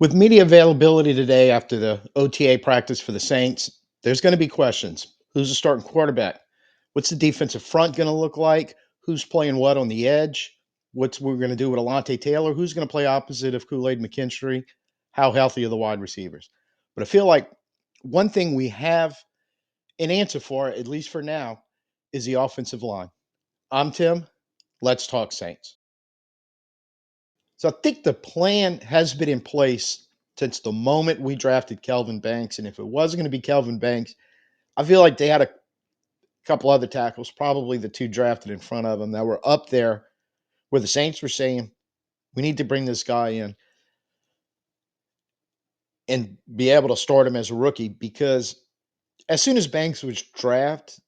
With media availability today after the OTA practice for the Saints, there's going to be questions. Who's the starting quarterback? What's the defensive front going to look like? Who's playing what on the edge? What's we're going to do with Alante Taylor? Who's going to play opposite of Kool-Aid McKinstry? How healthy are the wide receivers? But I feel like one thing we have an answer for, at least for now, is the offensive line. I'm Tim. Let's talk Saints. So I think the plan has been in place since the moment we drafted Kelvin Banks. And if it wasn't going to be Kelvin Banks, I feel like they had a couple other tackles, probably the two drafted in front of them, that were up there where the Saints were saying, we need to bring this guy in and be able to start him as a rookie. Because as soon as Banks was drafted,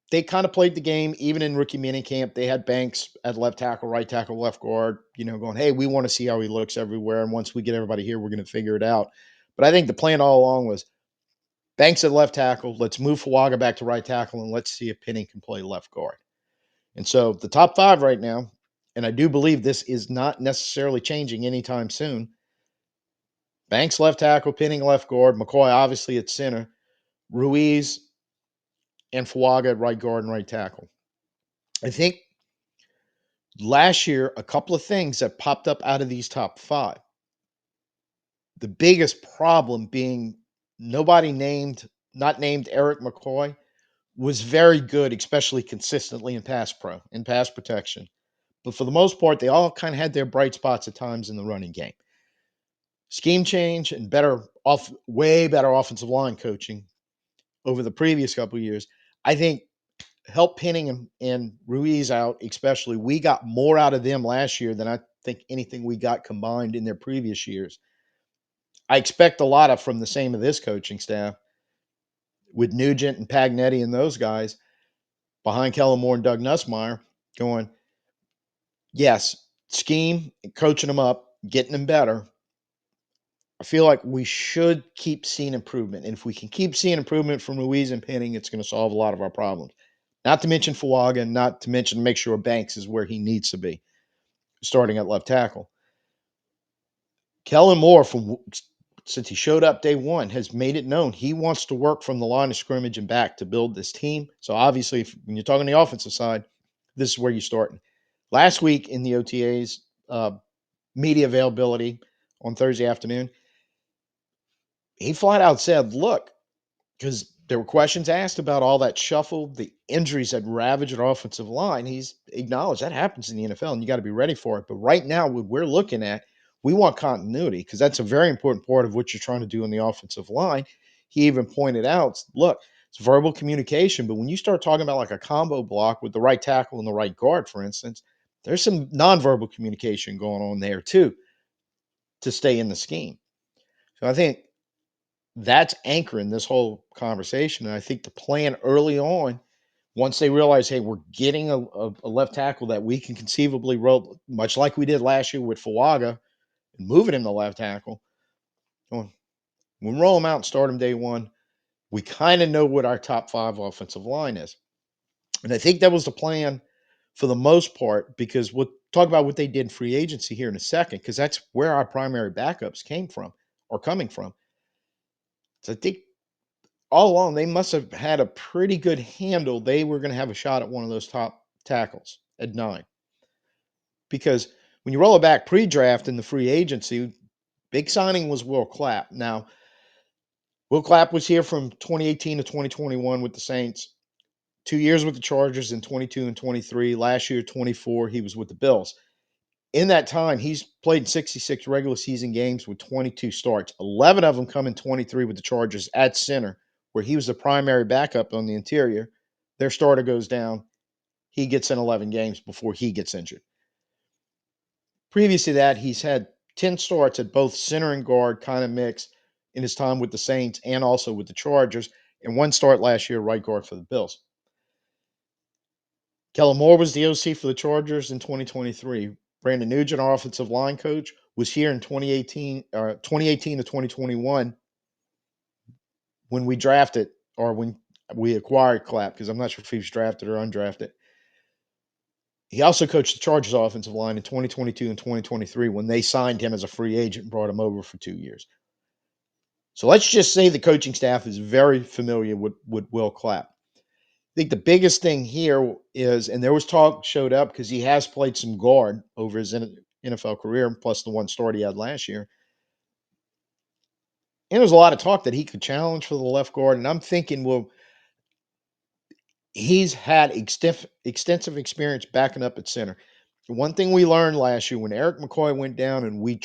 they kind of played the game, even in rookie minicamp. They had Banks at left tackle, right tackle, left guard, going, hey, we want to see how he looks everywhere. And once we get everybody here, we're going to figure it out. But I think the plan all along was Banks at left tackle. Let's move Fuaga back to right tackle, and let's see if Penning can play left guard. And so the top five right now, and I do believe this is not necessarily changing anytime soon. Banks left tackle, Penning left guard, McCoy obviously at center, Ruiz and Fuaga at right guard and right tackle. I think last year, a couple of things that popped up out of these top five. The biggest problem being not named Erik McCoy, was very good, especially consistently in pass protection. But for the most part, they all kind of had their bright spots at times in the running game. Scheme change and way better offensive line coaching over the previous couple of years, I think helped Penning and Ruiz out, especially. We got more out of them last year than I think anything we got combined in their previous years. I expect a lot from the same of this coaching staff with Nugent and Pagnetti and those guys behind Kellen Moore and Doug Nussmeier going, yes, scheme, coaching them up, getting them better. I feel like we should keep seeing improvement. And if we can keep seeing improvement from Ruiz and Penning, it's going to solve a lot of our problems. Not to mention Fuaga, and not to mention make sure Banks is where he needs to be, starting at left tackle. Kellen Moore, since he showed up day one, has made it known he wants to work from the line of scrimmage and back to build this team. So obviously, when you're talking the offensive side, this is where you're starting. Last week in the OTAs, media availability on Thursday afternoon, he flat out said, look, because there were questions asked about all that shuffle, the injuries that ravaged our offensive line. He's acknowledged that happens in the NFL and you got to be ready for it. But right now, what we're looking at, we want continuity because that's a very important part of what you're trying to do in the offensive line. He even pointed out, look, it's verbal communication, but when you start talking about like a combo block with the right tackle and the right guard, for instance, there's some nonverbal communication going on there too to stay in the scheme. So I think that's anchoring this whole conversation. And I think the plan early on, once they realize, hey, we're getting a left tackle that we can conceivably roll, much like we did last year with Fuaga, and moving him to left tackle, when we roll him out and start him day one, we kind of know what our top five offensive line is. And I think that was the plan for the most part, because we'll talk about what they did in free agency here in a second, because that's where our primary backups came from or coming from. So I think all along, they must have had a pretty good handle. They were going to have a shot at one of those top tackles at 9. Because when you roll it back pre-draft in the free agency, big signing was Will Clapp. Now, Will Clapp was here from 2018 to 2021 with the Saints. 2 years with the Chargers in 22 and 23. Last year, 24, he was with the Bills. In that time, he's played 66 regular season games with 22 starts. 11 of them come in 23 with the Chargers at center, where he was the primary backup on the interior. Their starter goes down. He gets in 11 games before he gets injured. Previous to that, he's had 10 starts at both center and guard kind of mix in his time with the Saints and also with the Chargers, and one start last year, right guard for the Bills. Kellen Moore was the OC for the Chargers in 2023. Brandon Nugent, our offensive line coach, was here in 2018 to 2021 when we drafted, or when we acquired Clapp, because I'm not sure if he was drafted or undrafted. He also coached the Chargers offensive line in 2022 and 2023 when they signed him as a free agent and brought him over for 2 years. So let's just say the coaching staff is very familiar with Will Clapp. I think the biggest thing here is, and there was talk showed up because he has played some guard over his NFL career, plus the one start he had last year. And there was a lot of talk that he could challenge for the left guard. And I'm thinking, well, he's had extensive experience backing up at center. One thing we learned last year when Erik McCoy went down and we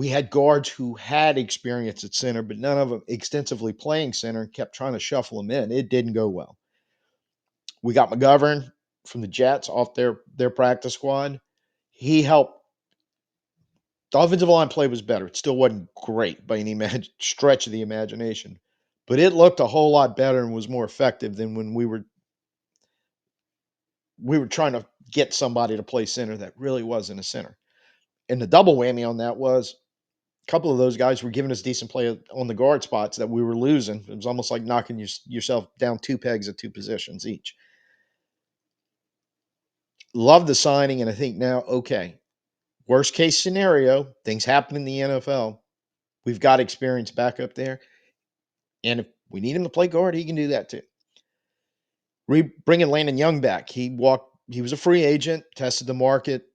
had guards who had experience at center, but none of them extensively playing center and kept trying to shuffle them in. It didn't go well. We got McGovern from the Jets off their practice squad. He helped. The offensive line play was better. It still wasn't great by any stretch of the imagination, but it looked a whole lot better and was more effective than when we were trying to get somebody to play center that really wasn't a center. And the double whammy on that was a couple of those guys were giving us decent play on the guard spots that we were losing. It was almost like knocking yourself down two pegs at two positions each. Love the signing, and I think now, okay, worst case scenario, things happen in the NFL. We've got experience back up there. And if we need him to play guard, he can do that too. Bringing Landon Young back. He was a free agent, tested the market,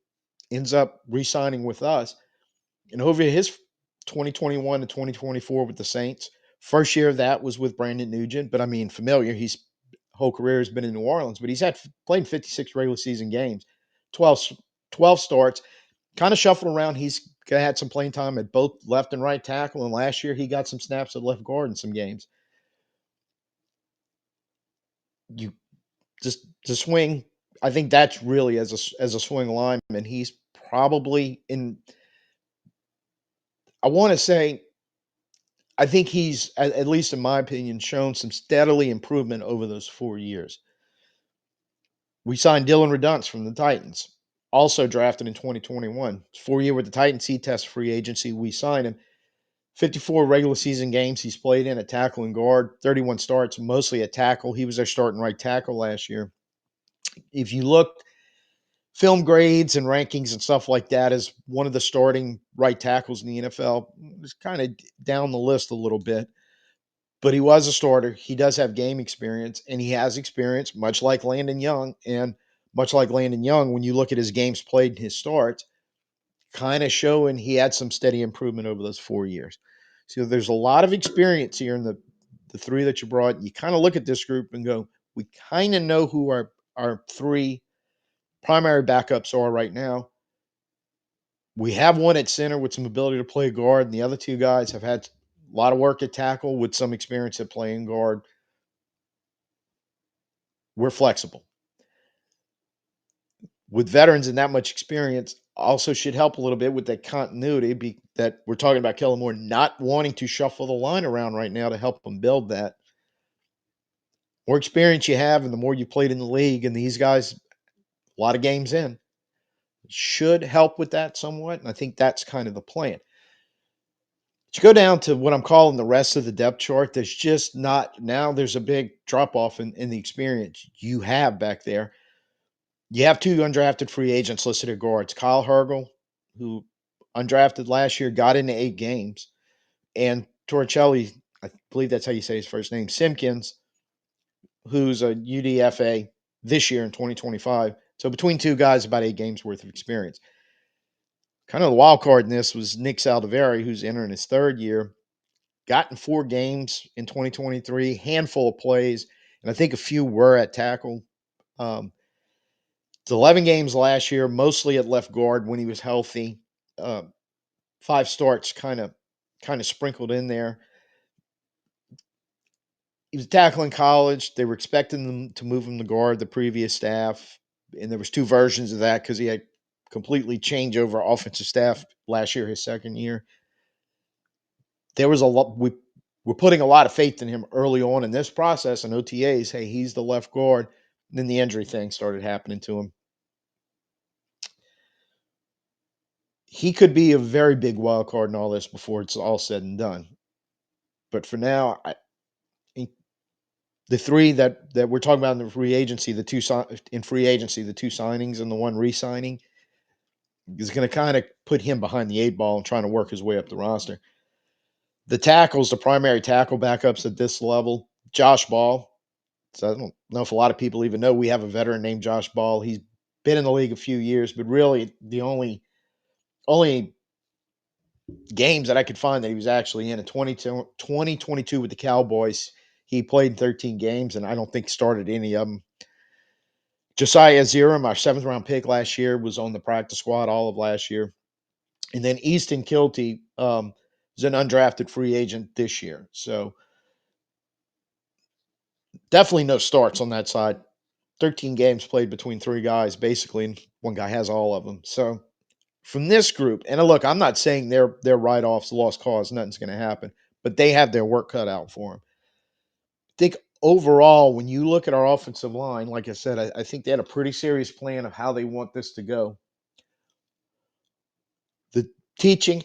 ends up re-signing with us. And over his 2021 to 2024 with the Saints, first year of that was with Brandon Nugent, but I mean, familiar. His whole career has been in New Orleans, but he's played 56 regular season games, 12 starts, kind of shuffled around. He's had some playing time at both left and right tackle, and last year he got some snaps at left guard in some games. You just to swing, I think that's really as a swing lineman, he's probably in. I want to say, I think he's at least in my opinion shown some steadily improvement over those 4 years. We signed Dylan Redunce from the Titans, also drafted in 2021. 4 year with the Titans, he tests free agency. We signed him. 54 regular season games he's played in at tackle and guard, 31 starts, mostly at tackle. He was their starting right tackle last year. If you look film grades and rankings and stuff like that as one of the starting right tackles in the NFL, it's kind of down the list a little bit. But he was a starter. He does have game experience, and he has experience, much like Landon Young. And much like Landon Young, when you look at his games played and his starts, kind of showing he had some steady improvement over those 4 years. So there's a lot of experience here in the three that you brought. You kind of look at this group and go, we kind of know who our three primary backups are right now. We have one at center with some ability to play guard, and the other two guys have had a lot of work at tackle with some experience at playing guard. We're flexible. With veterans and that much experience, also should help a little bit with that continuity that we're talking about Kellen Moore not wanting to shuffle the line around right now to help them build that. More experience you have and the more you played in the league, and these guys, a lot of games in, should help with that somewhat. And I think that's kind of the plan. To go down to what I'm calling the rest of the depth chart, there's just not, now there's a big drop off in the experience you have back there. You have two undrafted free agents listed at guards. Kyle Hergel, who undrafted last year, got into 8 games, and Torricelli, I believe that's how you say his first name, Simpkins, who's a UDFA this year in 2025. So between two guys, about 8 games worth of experience. Kind of the wild card in this was Nick Saldivari, who's entering his 3rd year. Got in 4 games in 2023, handful of plays, and I think a few were at tackle. It's 11 games last year, mostly at left guard when he was healthy. 5 starts kind of sprinkled in there. He was tackling college. They were expecting them to move him to guard the previous staff, and there was 2 versions of that because he had completely changed over offensive staff last year, his 2nd year. There was a lot. We're putting a lot of faith in him early on in this process and OTAs. Hey, he's the left guard. And then the injury thing started happening to him. He could be a very big wild card in all this before it's all said and done. But for now, there's the three that we're talking about in the free agency, the two signings and the one re-signing is going to kind of put him behind the eight ball and trying to work his way up the roster. The tackles, the primary tackle backups at this level, Josh Ball. So I don't know if a lot of people even know we have a veteran named Josh Ball. He's been in the league a few years, but really the only games that I could find that he was actually in 2022 with the Cowboys, he played 13 games, and I don't think started any of them. Josiah Ziram, our seventh round pick last year, was on the practice squad all of last year. And then Easton Kilty is an undrafted free agent this year. So definitely no starts on that side. 13 games played between three guys, basically, and one guy has all of them. So from this group, and look, I'm not saying they're write-offs, lost cause, nothing's going to happen, but they have their work cut out for them. I think overall, when you look at our offensive line, like I said, I think they had a pretty serious plan of how they want this to go. The teaching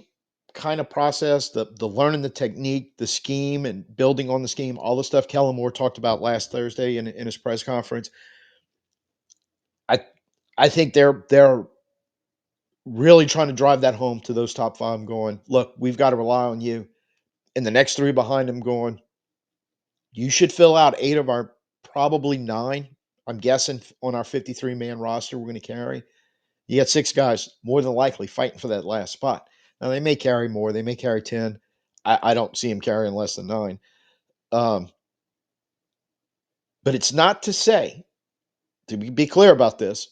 kind of process, the learning the technique, the scheme, and building on the scheme, all the stuff Kellen Moore talked about last Thursday in his press conference. I I think they're really trying to drive that home to those top five, going, look, we've got to rely on you. And the next three behind them going, you should fill out eight of our probably nine. I'm guessing on our 53 man roster we're going to carry. You got six guys more than likely fighting for that last spot. Now they may carry more, they may carry 10. I don't see them carrying less than nine. Um, but it's not to say, to be clear about this,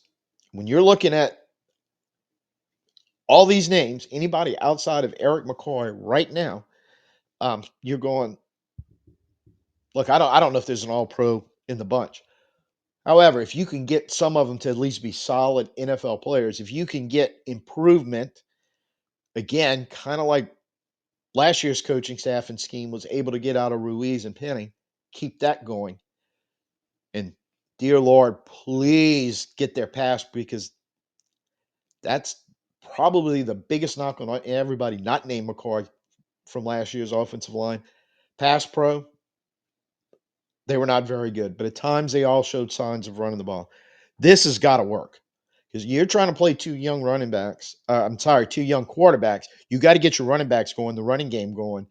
when you're looking at all these names, anybody outside of Erik McCoy right now, you're going, look, I don't know if there's an all pro in the bunch. However, if you can get some of them to at least be solid NFL players, if you can get improvement, again, kind of like last year's coaching staff and scheme was able to get out of Ruiz and Penning, keep that going. And dear Lord, please get their pass, because that's probably the biggest knock on everybody not named McCoy from last year's offensive line. Pass pro, they were not very good, but at times they all showed signs of running the ball. This has got to work, because you're trying to play two young running backs. Two young quarterbacks. You got to get your running backs going, the running game going,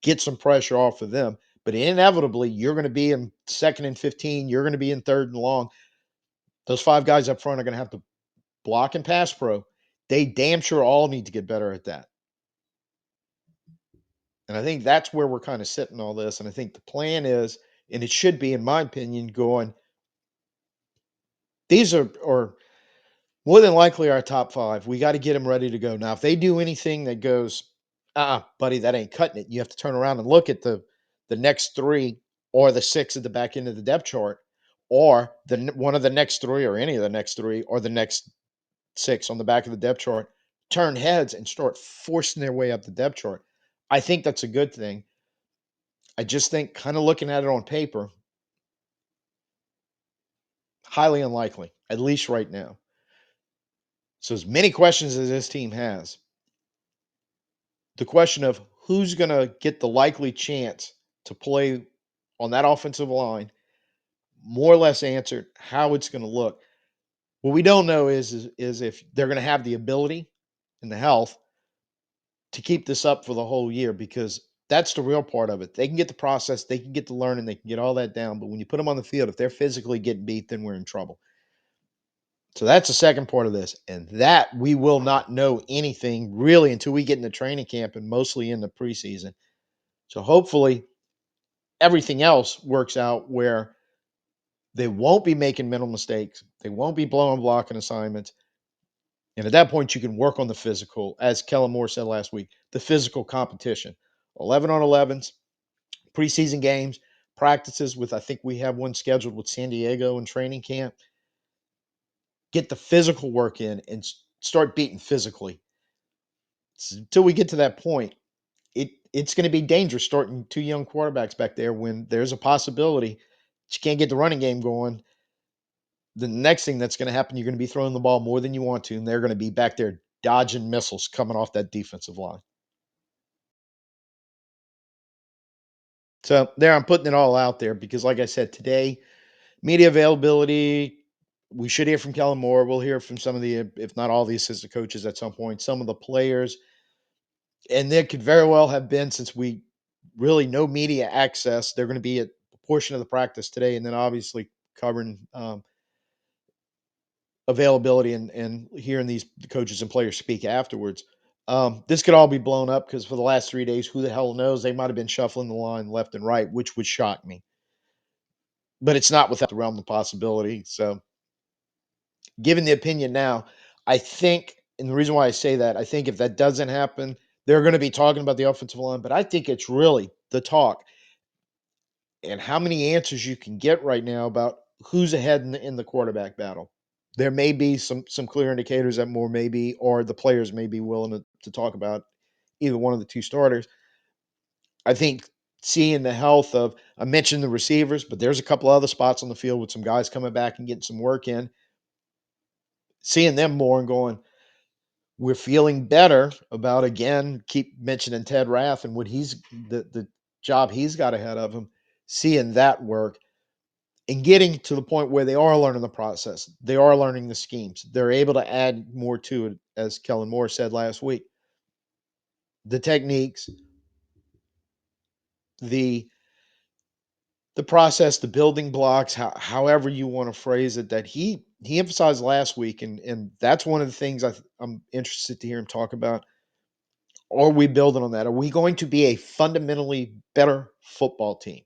get some pressure off of them. But inevitably, you're going to be in second and 15. You're going to be in third and long. Those five guys up front are going to have to block and pass pro. They damn sure all need to get better at that. And I think that's where we're kind of sitting all this. And I think the plan is, and it should be, in my opinion, going, these are more than likely our top five. We got to get them ready to go. Now, if they do anything that goes, buddy, that ain't cutting it, you have to turn around and look at the next three or the six at the back end of the depth chart, or one of the next three, or any of the next three, or the next six on the back of the depth chart, turn heads and start forcing their way up the depth chart. I think that's a good thing. I just think, kind of looking at it on paper, highly unlikely, at least right now. So as many questions as this team has, the question of who's going to get the likely chance to play on that offensive line, more or less answered. How it's going to look. What we don't know is if they're going to have the ability and the health to keep this up for the whole year, because that's the real part of it. They can get the process, they can get the learning, they can get all that down. But when you put them on the field, if they're physically getting beat, then we're in trouble. So that's the second part of this. And that we will not know anything really until we get into training camp and mostly in the preseason. So hopefully everything else works out where they won't be making mental mistakes. They won't be blowing blocking assignments. And at that point, you can work on the physical, as Kellen Moore said last week, the physical competition. 11 on 11s, preseason games, practices with, I think we have one scheduled with San Diego in training camp. Get the physical work in and start beating physically. Until we get to that point, it's going to be dangerous starting two young quarterbacks back there when there's a possibility that you can't get the running game going. The next thing that's going to happen, you're going to be throwing the ball more than you want to, and they're going to be back there dodging missiles coming off that defensive line. So there, I'm putting it all out there because, like I said, today, media availability, we should hear from Kellen Moore. We'll hear from some of the, if not all the assistant coaches at some point, some of the players. And there could very well have been, since we really no media access, they're going to be at a portion of the practice today. And then obviously covering availability and hearing these coaches and players speak afterwards. This could all be blown up because for the last 3 days, who the hell knows? They might have been shuffling the line left and right, which would shock me. But it's not without the realm of possibility. So, given the opinion now, I think, and the reason why I say that, I think if that doesn't happen, they're going to be talking about the offensive line. But I think it's really the talk and how many answers you can get right now about who's ahead in the quarterback battle. There may be some clear indicators that more maybe, or the players may be willing to talk about either one of the two starters. I think seeing the health of, I mentioned the receivers, but there's a couple other spots on the field with some guys coming back and getting some work in. Seeing them more and going, we're feeling better about, again, keep mentioning Ted Rath and what the job he's got ahead of him. Seeing that work and getting to the point where they are learning the process, they are learning the schemes, they're able to add more to it, as Kellen Moore said last week. The techniques, the process, the building blocks, however you want to phrase it, that he emphasized last week, and that's one of the things I'm interested to hear him talk about. Are we building on that? Are we going to be a fundamentally better football team?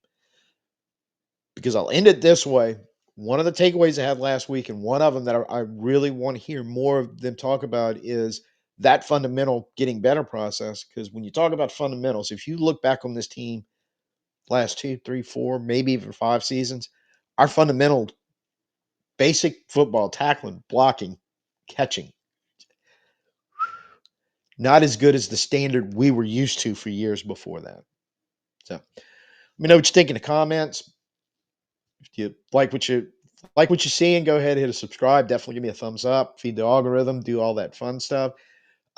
Because I'll end it this way. One of the takeaways I had last week, and one of them that I really want to hear more of them talk about, is that fundamental getting better process. Because when you talk about fundamentals, if you look back on this team last 2, 3, 4, maybe even 5 seasons, our fundamental basic football, tackling, blocking, catching, not as good as the standard we were used to for years before that. So let me know what you think in the comments. If you like what you're seeing, go ahead and hit a subscribe. Definitely give me a thumbs up. Feed the algorithm. Do all that fun stuff.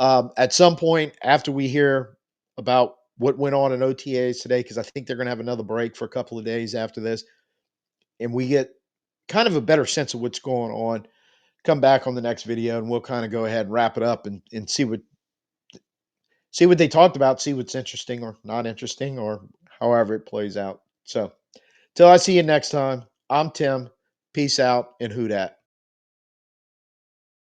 At some point after we hear about what went on in OTAs today, because I think they're going to have another break for a couple of days after this, and we get kind of a better sense of what's going on, come back on the next video and we'll kind of go ahead and wrap it up and see what they talked about, see what's interesting or not interesting, or however it plays out. So till I see you next time, I'm Tim. Peace out and who dat.